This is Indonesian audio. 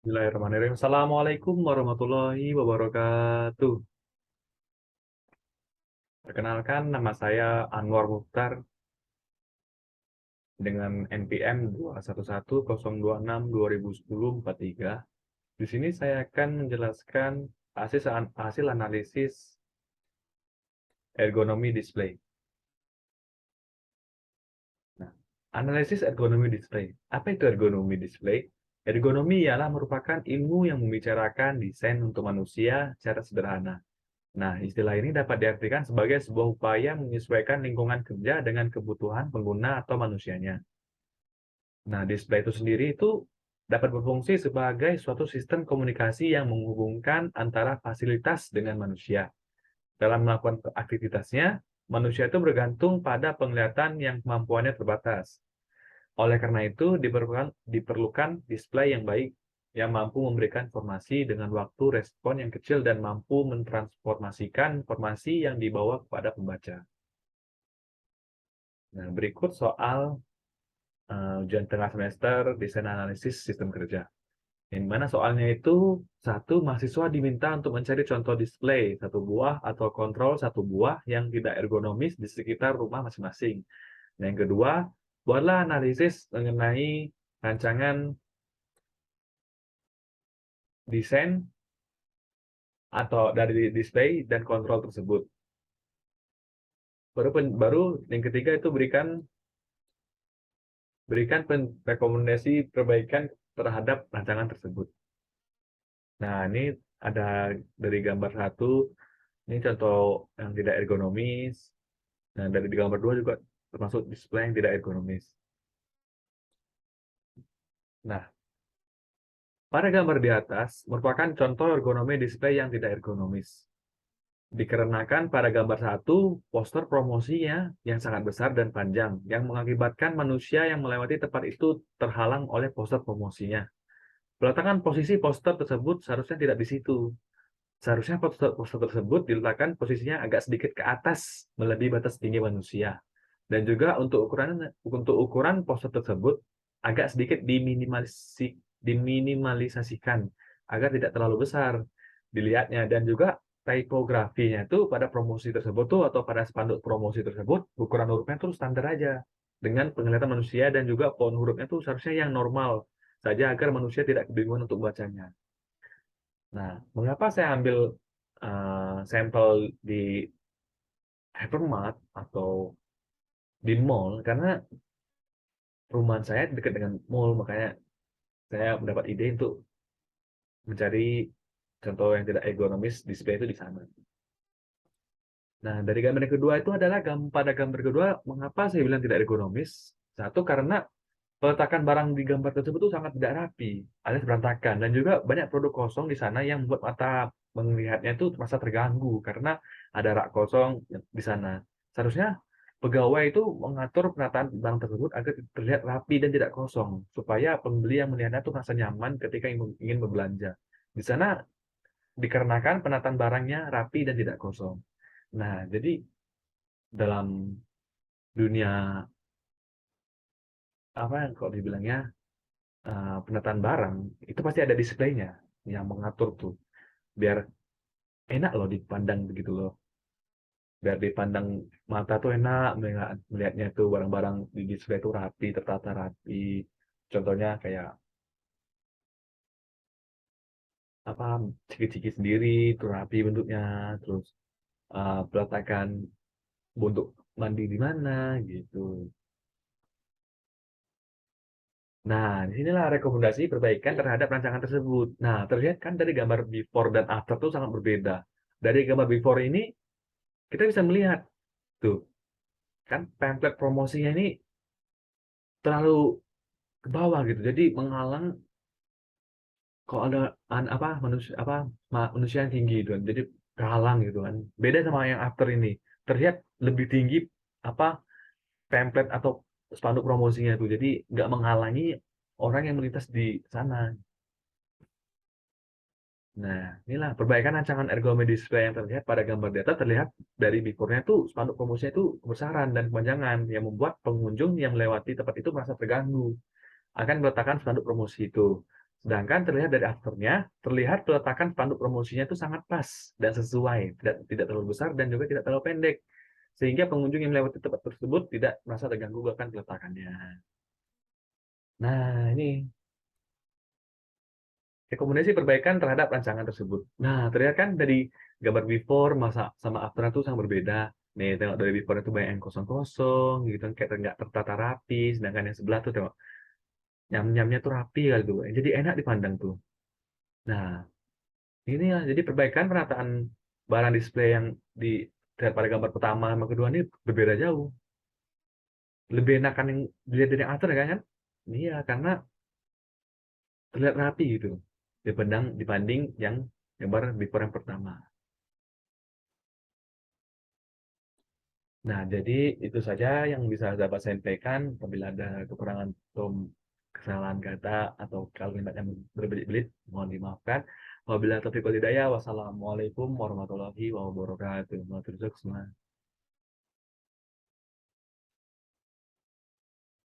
Bismillahirrahmanirrahim. Assalamualaikum warahmatullahi wabarakatuh. Perkenalkan, nama saya Anwar Mukhtar dengan NPM 21102621043. Di sini saya akan menjelaskan hasil analisis ergonomi display. Nah, analisis ergonomi display. Apa itu ergonomi display? Ergonomi ialah merupakan ilmu yang membicarakan desain untuk manusia secara sederhana. Nah, istilah ini dapat diartikan sebagai sebuah upaya menyesuaikan lingkungan kerja dengan kebutuhan pengguna atau manusianya. Nah, display itu sendiri itu dapat berfungsi sebagai suatu sistem komunikasi yang menghubungkan antara fasilitas dengan manusia. Dalam melakukan aktivitasnya, manusia itu bergantung pada penglihatan yang kemampuannya terbatas. Oleh karena itu, diperlukan display yang baik, yang mampu memberikan informasi dengan waktu respon yang kecil dan mampu mentransformasikan informasi yang dibawa kepada pembaca. Nah, berikut soal ujian tengah semester desain analisis sistem kerja. Yang mana soalnya itu, satu, mahasiswa diminta untuk mencari contoh display satu buah atau kontrol satu buah yang tidak ergonomis di sekitar rumah masing-masing. Nah, yang kedua, buatlah analisis mengenai rancangan desain atau dari display dan kontrol tersebut. Baru yang ketiga itu berikan rekomendasi perbaikan terhadap rancangan tersebut. Nah, ini ada dari gambar satu, ini contoh yang tidak ergonomis. Nah, dari gambar dua juga termasuk display yang tidak ergonomis. Nah, pada gambar di atas merupakan contoh ergonomi display yang tidak ergonomis. Dikarenakan pada gambar satu, poster promosinya yang sangat besar dan panjang, yang mengakibatkan manusia yang melewati tempat itu terhalang oleh poster promosinya. Peletakan posisi poster tersebut seharusnya tidak di situ. Seharusnya poster tersebut diletakkan posisinya agak sedikit ke atas, melebihi batas tinggi manusia. Dan juga untuk ukuran poster tersebut agak sedikit diminimalisasikan agar tidak terlalu besar dilihatnya. Dan juga tipografinya itu pada promosi tersebut tuh atau pada spanduk promosi tersebut ukuran hurufnya tuh standar aja dengan penglihatan manusia, dan juga font hurufnya tuh seharusnya yang normal saja agar manusia tidak kebingungan untuk bacanya. Nah, mengapa saya ambil sampel di hypermart atau di mall? Karena perumahan saya dekat dengan mall, makanya saya mendapat ide untuk mencari contoh yang tidak ergonomis display itu di sana. Nah, dari gambar yang kedua itu adalah pada gambar kedua, mengapa saya bilang tidak ergonomis? Satu, karena peletakan barang di gambar tersebut itu sangat tidak rapi, alias berantakan, dan juga banyak produk kosong di sana yang membuat mata melihatnya itu merasa terganggu karena ada rak kosong di sana. Seharusnya pegawai itu mengatur penataan barang tersebut agar terlihat rapi dan tidak kosong, supaya pembeli yang melihatnya itu merasa nyaman ketika ingin berbelanja. Di sana dikarenakan penataan barangnya rapi dan tidak kosong. Nah, jadi dalam dunia apa yang kok dibilangnya penataan barang itu pasti ada displaynya yang mengatur tuh biar enak loh dipandang begitu loh, biar dipandang mata tuh enak melihatnya tuh barang-barang di display tuh rapi, tertata rapi. Contohnya kayak apa, ciki-ciki sendiri tuh rapi bentuknya, terus peletakan untuk mandi di mana gitu. Nah, disinilah rekomendasi perbaikan terhadap rancangan tersebut. Nah, terlihat kan dari gambar before dan after tuh sangat berbeda. Dari gambar before ini kita bisa melihat tuh kan pamflet promosinya ini terlalu ke bawah gitu. Jadi menghalang kalau ada manusia yang tinggi gitu kan. Jadi kehalang gitu kan. Beda sama yang after ini. Terlihat lebih tinggi apa pamflet atau spanduk promosinya tuh. Jadi nggak menghalangi orang yang melintas di sana. Nah, inilah perbaikan rancangan ergonomi display yang terlihat pada gambar data. Terlihat dari before-nya tuh spanduk promosinya itu kebesaran dan kepanjangan yang membuat pengunjung yang melewati tempat itu merasa terganggu akan meletakkan spanduk promosi itu. Sedangkan terlihat dari afternya, terlihat peletakan spanduk promosinya itu sangat pas dan sesuai, tidak terlalu besar dan juga tidak terlalu pendek. Sehingga pengunjung yang melewati tempat tersebut tidak merasa terganggu akan peletakannya. Nah, ini rekomendasi perbaikan terhadap rancangan tersebut. Nah, terlihat kan dari gambar before masa sama after itu sangat berbeda. Nih, tengok dari before itu banyak yang kosong-kosong gitu kan, kayak nggak tertata rapi, sedangkan yang sebelah tuh tengok nyam-nyamnya tuh rapi kali tuh. Jadi enak dipandang tuh. Nah, ini ya, jadi perbaikan penataan barang display yang di pada gambar pertama sama kedua ini berbeda jauh. Lebih enakan yang dilihat dari yang after kan? Iya, karena terlihat rapi gitu. Dibanding yang gambar before yang pertama. Nah, jadi itu saja yang bisa dapat saya sampaikan. Apabila ada kekurangan atau kesalahan kata atau kalimat yang berbelit-belit, mohon dimaafkan. Wabillahi taufiq wal hidayah. Wassalamualaikum warahmatullahi wabarakatuh. Matur